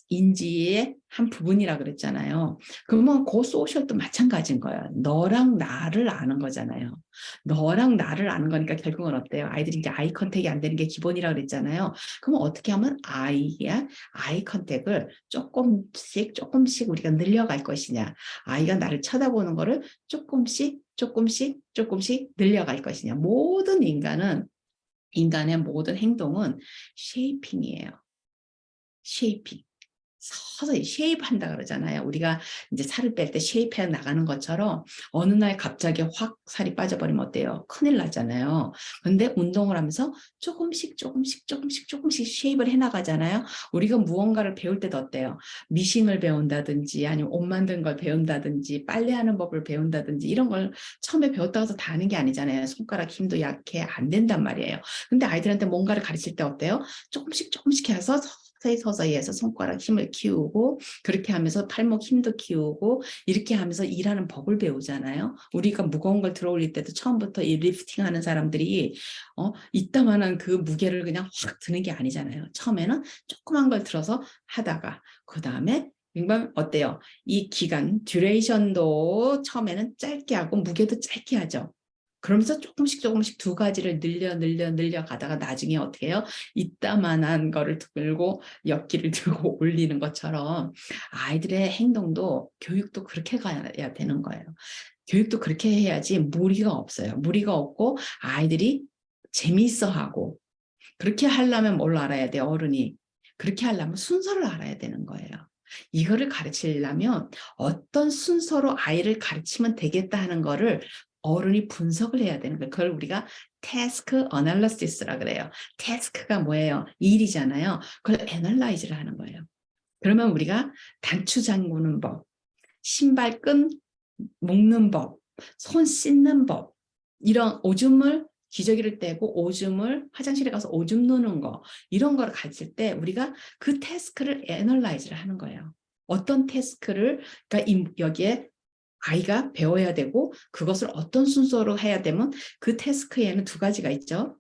인지의 한 부분이라 그랬잖아요. 그러면 그 소셜도 마찬가지인 거예요. 너랑 나를 아는 거잖아요. 너랑 나를 아는 거니까 결국은 어때요? 아이들이 이제 아이 컨택이 안 되는 게 기본이라 그랬잖아요. 그럼 어떻게 하면 아이 컨택을 조금씩 우리가 늘려갈 것이냐. 아이가 나를 쳐다보는 거를 조금씩 늘려갈 것이냐. 인간의 모든 행동은 쉐이핑이에요. 쉐이핑. 서서히 쉐입한다 그러잖아요. 우리가 이제 살을 뺄 때 쉐입해 나가는 것처럼 어느 날 갑자기 확 살이 빠져버리면 어때요? 큰일 나잖아요. 근데 운동을 하면서 조금씩 쉐입을 해 나가잖아요. 우리가 무언가를 배울 때도 어때요? 미싱을 배운다든지 아니면 옷 만드는 걸 배운다든지 빨래하는 법을 배운다든지 이런 걸 처음에 배웠다고 해서 다 하는 게 아니잖아요. 손가락 힘도 약해 안 된단 말이에요. 근데 아이들한테 뭔가를 가르칠 때 어때요? 조금씩 해서 서서히 해서 손가락 힘을 키우고, 그렇게 하면서 팔목 힘도 키우고, 이렇게 하면서 일하는 법을 배우잖아요. 우리가 무거운 걸 들어 올릴 때도 처음부터 이 리프팅 하는 사람들이 이따만한 그 무게를 그냥 확 드는 게 아니잖아요. 처음에는 조그만 걸 들어서 하다가 그 다음에 그러면 어때요? 이 기간, 듀레이션도 처음에는 짧게 하고 무게도 짧게 하죠. 그러면서 조금씩 두 가지를 늘려 가다가 나중에 어떻게 해요? 이따만한 거를 들고 엽기를 들고 올리는 것처럼 아이들의 행동도 교육도 그렇게 가야 되는 거예요. 교육도 그렇게 해야지 무리가 없어요. 무리가 없고 아이들이 재미있어하고 그렇게 하려면 뭘 알아야 돼요? 어른이. 그렇게 하려면 순서를 알아야 되는 거예요. 이거를 가르치려면 어떤 순서로 아이를 가르치면 되겠다 하는 거를 어른이 분석을 해야 되는 거예요. 그걸 우리가 태스크 어널리시스라 그래요. 태스크가 뭐예요? 일이잖아요. 그걸 애널라이즈를 하는 거예요. 그러면 우리가 단추 잠그는 법, 신발끈 묶는 법, 손 씻는 법, 이런 오줌을 기저귀를 떼고 오줌을 화장실에 가서 오줌 누는 거 이런 거를 가르칠 때 우리가 그 태스크를 애널라이즈를 하는 거예요. 어떤 태스크를 그러니까 여기에 아이가 배워야 되고 그것을 어떤 순서로 해야 되면 그 태스크에는 두 가지가 있죠.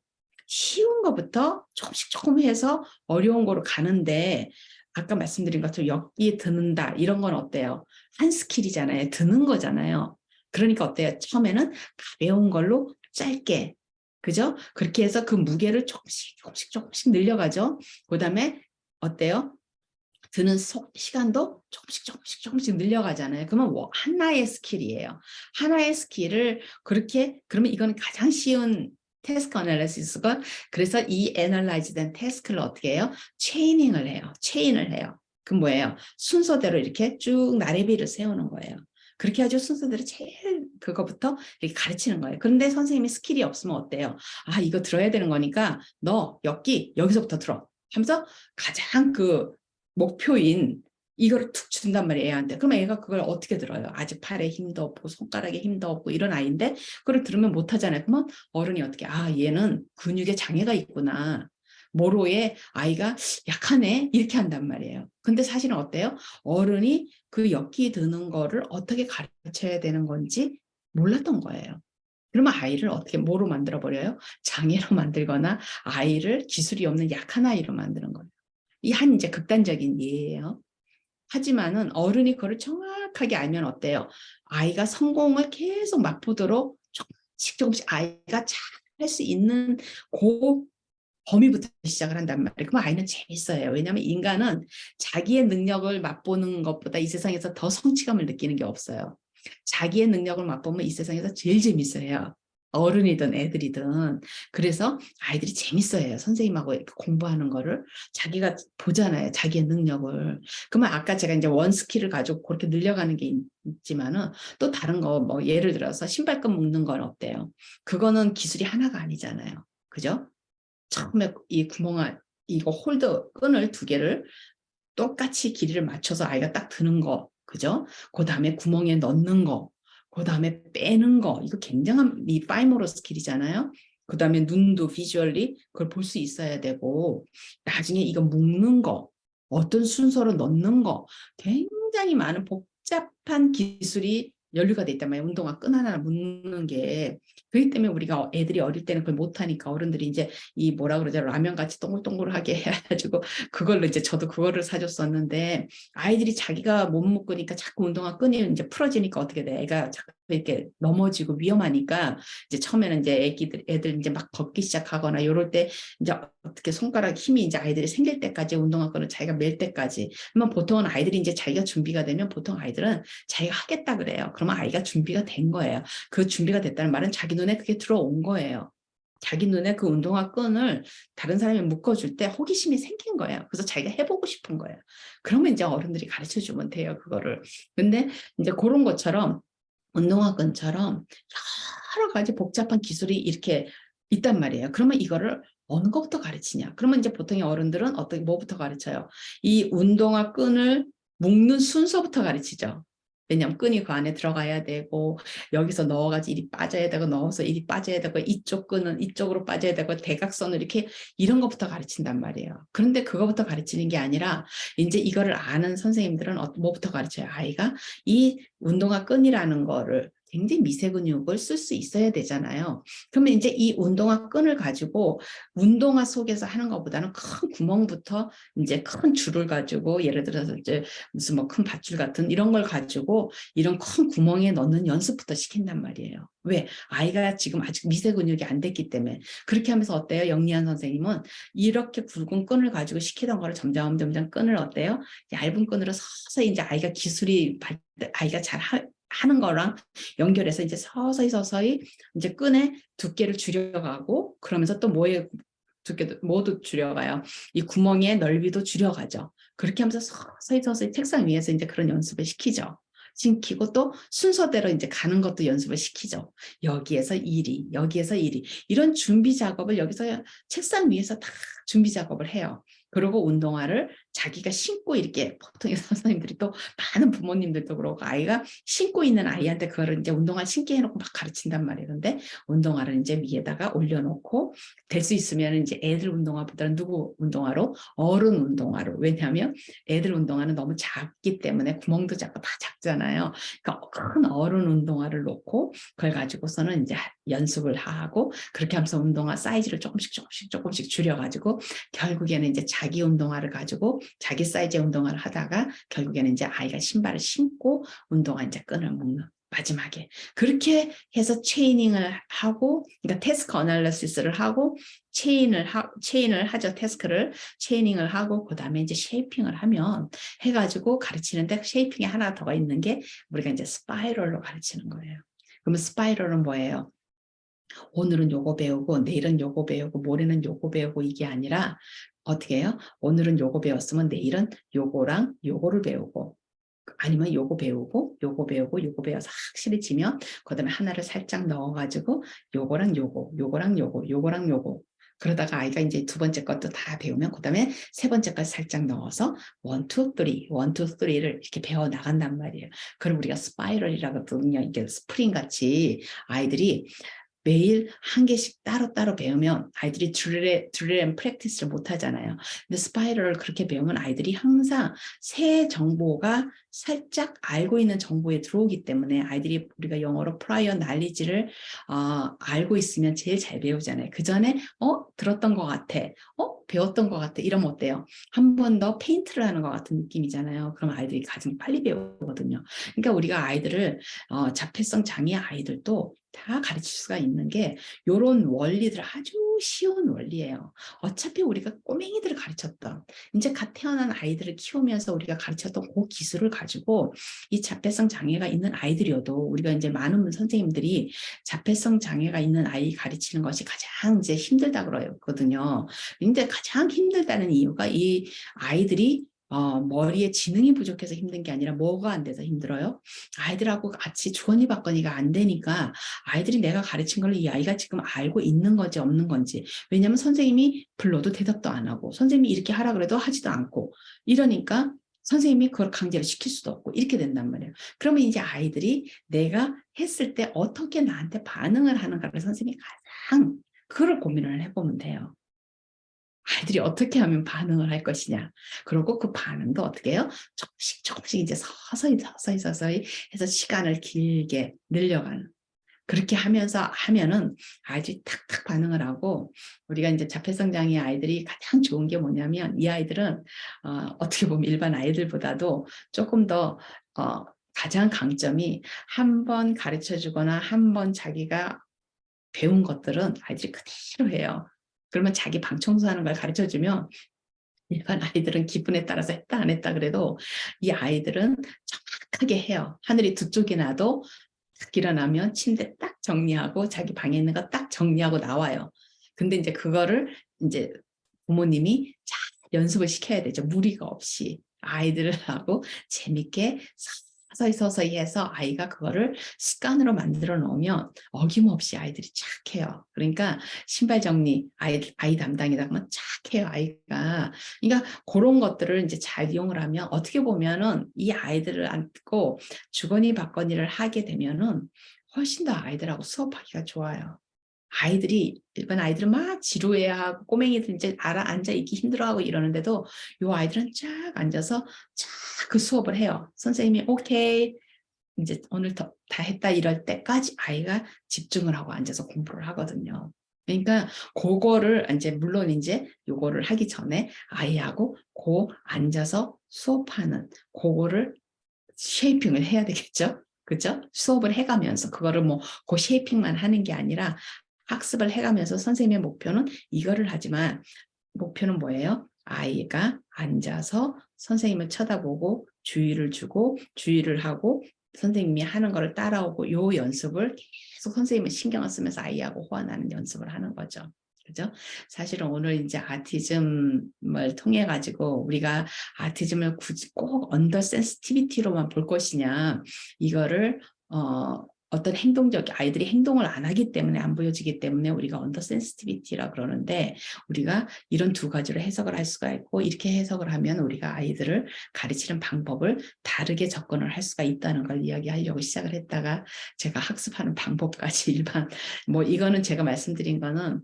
쉬운 것부터 조금 해서 어려운 거로 가는데 아까 말씀드린 것처럼 엮기 드는다 이런 건 어때요? 한 스킬이잖아요. 드는 거잖아요. 그러니까 어때요? 처음에는 가벼운 걸로 짧게 그죠? 그렇게 해서 그 무게를 조금씩 늘려가죠. 그다음에 어때요? 드는 시간도 조금씩 늘려가잖아요. 그러면 하나의 스킬이에요. 하나의 스킬을 그렇게 그러면 이건 가장 쉬운 태스크 어널리시스가 그래서 이 애널라이즈된 태스크를 어떻게 해요? 체인을 해요. 그 뭐예요? 순서대로 이렇게 쭉 나래비를 세우는 거예요. 그렇게 아주 순서대로 제일 그거부터 이렇게 가르치는 거예요. 그런데 선생님이 스킬이 없으면 어때요? 아, 이거 들어야 되는 거니까 너 여기서부터 들어. 하면서 가장 그 목표인 이거를 툭 준단 말이에요, 애한테. 그러면 애가 그걸 어떻게 들어요? 아직 팔에 힘도 없고 손가락에 힘도 없고 이런 아이인데 그걸 들으면 못하잖아요. 그러면 어른이 어떻게 얘는 근육에 장애가 있구나. 모로에 아이가 약하네 이렇게 한단 말이에요. 근데 사실은 어때요? 어른이 그 엮기 드는 거를 어떻게 가르쳐야 되는 건지 몰랐던 거예요. 그러면 아이를 어떻게 뭐로 만들어 버려요? 장애로 만들거나 아이를 기술이 없는 약한 아이로 만드는 거예요. 이 한 이제 극단적인 예예요. 하지만은 어른이 그걸 정확하게 알면 어때요? 아이가 성공을 계속 맛보도록 조금씩 아이가 잘 할 수 있는 그 범위부터 시작을 한단 말이에요. 그럼 아이는 재밌어요. 왜냐하면 인간은 자기의 능력을 맛보는 것보다 이 세상에서 더 성취감을 느끼는 게 없어요. 자기의 능력을 맛보면 이 세상에서 제일 재밌어요. 어른이든 애들이든. 그래서 아이들이 재밌어요. 선생님하고 공부하는 거를. 자기가 보잖아요. 자기의 능력을. 그러면 아까 제가 이제 원 스킬을 가지고 그렇게 늘려가는 게 있지만은 또 다른 거 뭐 예를 들어서 신발끈 묶는 건 어때요? 그거는 기술이 하나가 아니잖아요. 그죠? 처음에 이 이거 홀더 끈을 두 개를 똑같이 길이를 맞춰서 아이가 딱 드는 거, 그죠? 그 다음에 구멍에 넣는 거, 그 다음에 빼는 거, 이거 굉장한 이 파이모러 스킬이잖아요. 그 다음에 눈도 비주얼리 그걸 볼 수 있어야 되고, 나중에 이거 묶는 거, 어떤 순서로 넣는 거, 굉장히 많은 복잡한 기술이 연루가 돼 있단 말이에요. 운동화 끈 하나 묶는 게. 그렇기 때문에 우리가 애들이 어릴 때는 그걸 못하니까 어른들이 이제 이 뭐라 그러죠? 라면 같이 동글동글하게 해가지고 그걸로 이제 저도 그거를 사줬었는데 아이들이 자기가 못 묶으니까 자꾸 운동화 끈이 이제 풀어지니까 어떻게 돼? 애가 자꾸 이렇게 넘어지고 위험하니까 이제 처음에는 이제 애들 이제 막 벗기 시작하거나 요럴 때 이제 어떻게 손가락 힘이 이제 아이들이 생길 때까지 운동화 끈을 자기가 멜 때까지 그러면 보통은 아이들이 이제 자기가 준비가 되면 보통 아이들은 자기가 하겠다 그래요. 그러면 아이가 준비가 된 거예요. 그 준비가 됐다는 말은 자기 눈에 그게 들어온 거예요. 자기 눈에 그 운동화 끈을 다른 사람이 묶어줄 때 호기심이 생긴 거예요. 그래서 자기가 해보고 싶은 거예요. 그러면 이제 어른들이 가르쳐 주면 돼요, 그거를. 근데 이제 그런 것처럼 운동화 끈처럼 여러 가지 복잡한 기술이 이렇게 있단 말이에요. 그러면 이거를 어느 것부터 가르치냐? 그러면 이제 보통의 어른들은 뭐부터 가르쳐요? 이 운동화 끈을 묶는 순서부터 가르치죠. 왜냐면 끈이 그 안에 들어가야 되고 여기서 넣어가지고 이리 빠져야 되고 넣어서 이리 빠져야 되고 이쪽 끈은 이쪽으로 빠져야 되고 대각선을 이렇게 이런 것부터 가르친단 말이에요. 그런데 그거부터 가르치는 게 아니라 이제 이거를 아는 선생님들은 뭐부터 가르쳐요? 아이가 이 운동화 끈이라는 거를 굉장히 미세 근육을 쓸 수 있어야 되잖아요. 그러면 이제 이 운동화 끈을 가지고 운동화 속에서 하는 것보다는 큰 구멍부터 이제 큰 줄을 가지고 예를 들어서 이제 무슨 뭐 큰 밧줄 같은 이런 걸 가지고 이런 큰 구멍에 넣는 연습부터 시킨단 말이에요. 왜? 아이가 지금 아직 미세 근육이 안 됐기 때문에. 그렇게 하면서 어때요? 영리한 선생님은 이렇게 굵은 끈을 가지고 시키던 거를 점점 끈을 어때요? 얇은 끈으로 서서히 이제 아이가 기술이 아이가 잘 하는 거랑 연결해서 이제 서서히 이제 끈의 두께를 줄여가고 그러면서 또 뭐의 두께도 모두 줄여가요. 이 구멍의 넓이도 줄여가죠. 그렇게 하면서 서서히 책상 위에서 이제 그런 연습을 시키죠. 시키고 또 순서대로 이제 가는 것도 연습을 시키죠. 여기에서 1위, 여기에서 1위. 이런 준비 작업을 여기서 책상 위에서 다 준비 작업을 해요. 그리고 운동화를 자기가 신고 이렇게 보통 선생님들이 또 많은 부모님들도 그러고 아이가 신고 있는 아이한테 그거를 이제 운동화 신게 해놓고 막 가르친단 말이에요. 근데 운동화를 이제 위에다가 올려놓고 될 수 있으면 이제 애들 운동화보다는 누구 운동화로? 어른 운동화로. 왜냐하면 애들 운동화는 너무 작기 때문에 구멍도 작고 다 작잖아요. 그러니까 큰 어른 운동화를 놓고 그걸 가지고서는 이제 연습을 하고 그렇게 하면서 운동화 사이즈를 조금씩 줄여가지고 결국에는 이제 자기 운동화를 가지고 자기 사이즈의 운동화를 하다가 결국에는 이제 아이가 신발을 신고 운동화 이제 끈을 묶는 마지막에 그렇게 해서 체이닝을 하고 그러니까 태스크 어널리시스를 하고 체인을 하죠. 태스크를 체이닝을 하고 그다음에 이제 쉐이핑을 하면 해가지고 가르치는데 쉐이핑에 하나 더 있는 게 우리가 이제 스파이럴로 가르치는 거예요. 그러면 스파이럴은 뭐예요? 오늘은 요거 배우고 내일은 요거 배우고 모레는 요거 배우고 이게 아니라 어떻게 해요? 오늘은 요거 배웠으면 내일은 요거랑 요거를 배우고 아니면 요거 배우고 요거 배우고 요거 배워서 확실히 지면 그다음에 하나를 살짝 넣어가지고 요거랑 요거 요거랑 요거 요거랑 요거 그러다가 아이가 이제 두 번째 것도 다 배우면 그다음에 세 번째까지 살짝 넣어서 원, 투, 쓰리, 원, 투, 쓰리를 이렇게 배워 나간단 말이에요. 그럼 우리가 스파이럴이라고 하거든요. 이게 스프링 같이 아이들이 매일 한 개씩 따로따로 배우면 아이들이 드릴 프랙티스를 못 하잖아요. 근데 스파이럴을 그렇게 배우면 아이들이 항상 새 정보가 살짝 알고 있는 정보에 들어오기 때문에 아이들이 우리가 영어로 prior knowledge를 알고 있으면 제일 잘 배우잖아요. 그 전에 들었던 것 같아. 배웠던 것 같아. 이러면 어때요? 한 번 더 페인트를 하는 것 같은 느낌이잖아요. 그럼 아이들이 가장 빨리 배우거든요. 그러니까 우리가 아이들을 자폐성 장애 아이들도 다 가르칠 수가 있는 게 이런 원리들 아주 쉬운 원리예요. 어차피 우리가 꼬맹이들을 가르쳤던 이제 갓 태어난 아이들을 키우면서 우리가 가르쳤던 그 기술을 가지고 이 자폐성 장애가 있는 아이들이어도 우리가 이제 많은 선생님들이 자폐성 장애가 있는 아이 가르치는 것이 가장 이제 힘들다 그러거든요. 근데 가장 힘들다는 이유가 이 아이들이 머리에 지능이 부족해서 힘든 게 아니라 뭐가 안 돼서 힘들어요? 아이들하고 같이 주거니 받거니가 안 되니까 아이들이 내가 가르친 걸 이 아이가 지금 알고 있는 건지 없는 건지 왜냐하면 선생님이 불러도 대답도 안 하고 선생님이 이렇게 하라 그래도 하지도 않고 이러니까 선생님이 그걸 강제로 시킬 수도 없고 이렇게 된단 말이에요. 그러면 이제 아이들이 내가 했을 때 어떻게 나한테 반응을 하는가를 선생님이 가장 그걸 고민을 해보면 돼요. 아이들이 어떻게 하면 반응을 할 것이냐. 그리고 그 반응도 어떻게 해요? 조금씩 이제 서서히 해서 시간을 길게 늘려가는. 그렇게 하면은 아이들이 탁탁 반응을 하고 우리가 이제 자폐성 장애 아이들이 가장 좋은 게 뭐냐면 이 아이들은 어떻게 보면 일반 아이들보다도 조금 더 가장 강점이 한 번 가르쳐 주거나 한 번 자기가 배운 것들은 아이들이 그대로 해요. 그러면 자기 방 청소하는 걸 가르쳐 주면 일반 아이들은 기분에 따라서 했다 안 했다 그래도 이 아이들은 정확하게 해요. 하늘이 두 쪽이 나도 딱 일어나면 침대 딱 정리하고 자기 방에 있는 거 딱 정리하고 나와요. 근데 이제 그거를 이제 부모님이 잘 연습을 시켜야 되죠. 무리가 없이 아이들하고 재밌게 서서히 해서 아이가 그거를 습관으로 만들어 놓으면 어김없이 아이들이 착해요. 그러니까 신발 정리 아이 담당이다 그러면 착해요 아이가. 그러니까 그런 것들을 이제 잘 이용을 하면 어떻게 보면은 이 아이들을 안고 주거니 받거니를 하게 되면은 훨씬 더 아이들하고 수업하기가 좋아요. 아이들이 일반 아이들은 막 지루해하고 꼬맹이들 이제 앉아 있기 힘들어하고 이러는데도 요 아이들은 쫙 앉아서 쫙 그 수업을 해요. 선생님이 오케이 이제 오늘 다 했다 이럴 때까지 아이가 집중을 하고 앉아서 공부를 하거든요. 그러니까 그거를 이제 물론 이제 요거를 하기 전에 아이하고 앉아서 수업하는 그거를 쉐이핑을 해야 되겠죠. 그죠? 수업을 해가면서 그거를 뭐 쉐이핑만 하는 게 아니라 학습을 해가면서 선생님의 목표는 이거를 하지만 목표는 뭐예요? 아이가 앉아서 선생님을 쳐다보고 주의를 하고 선생님이 하는 거를 따라오고 요 연습을 계속 선생님은 신경을 쓰면서 아이하고 호환하는 연습을 하는 거죠. 그죠? 사실은 오늘 이제 아티즘을 통해 가지고 우리가 아티즘을 굳이 꼭 언더 센시티비티로만 볼 것이냐 이거를 어떤 아이들이 행동을 안 하기 때문에 안 보여지기 때문에 우리가 언더 센시티비티라 그러는데 우리가 이런 두 가지로 해석을 할 수가 있고 이렇게 해석을 하면 우리가 아이들을 가르치는 방법을 다르게 접근을 할 수가 있다는 걸 이야기하려고 시작을 했다가 제가 학습하는 방법까지 일반 뭐 이거는 제가 말씀드린 거는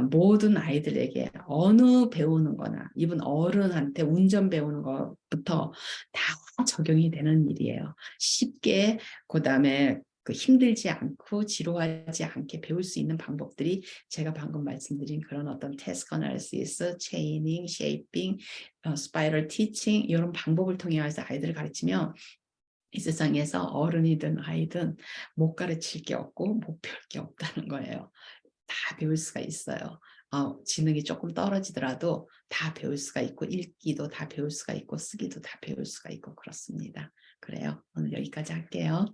모든 아이들에게 어느 배우는 거나 이분 어른한테 운전 배우는 것부터 다 적용이 되는 일이에요. 쉽게 그다음에 힘들지 않고 지루하지 않게 배울 수 있는 방법들이 제가 방금 말씀드린 그런 어떤 태스크 어널리시스, 체이닝, 쉐이핑, 스파이럴 티칭 이런 방법을 통해 서 아이들을 가르치면 이 세상에서 어른이든 아이든 못 가르칠 게 없고 못 배울 게 없다는 거예요. 다 배울 수가 있어요. 지능이 조금 떨어지더라도 다 배울 수가 있고 읽기도 다 배울 수가 있고 쓰기도 다 배울 수가 있고 그렇습니다. 그래요. 오늘 여기까지 할게요.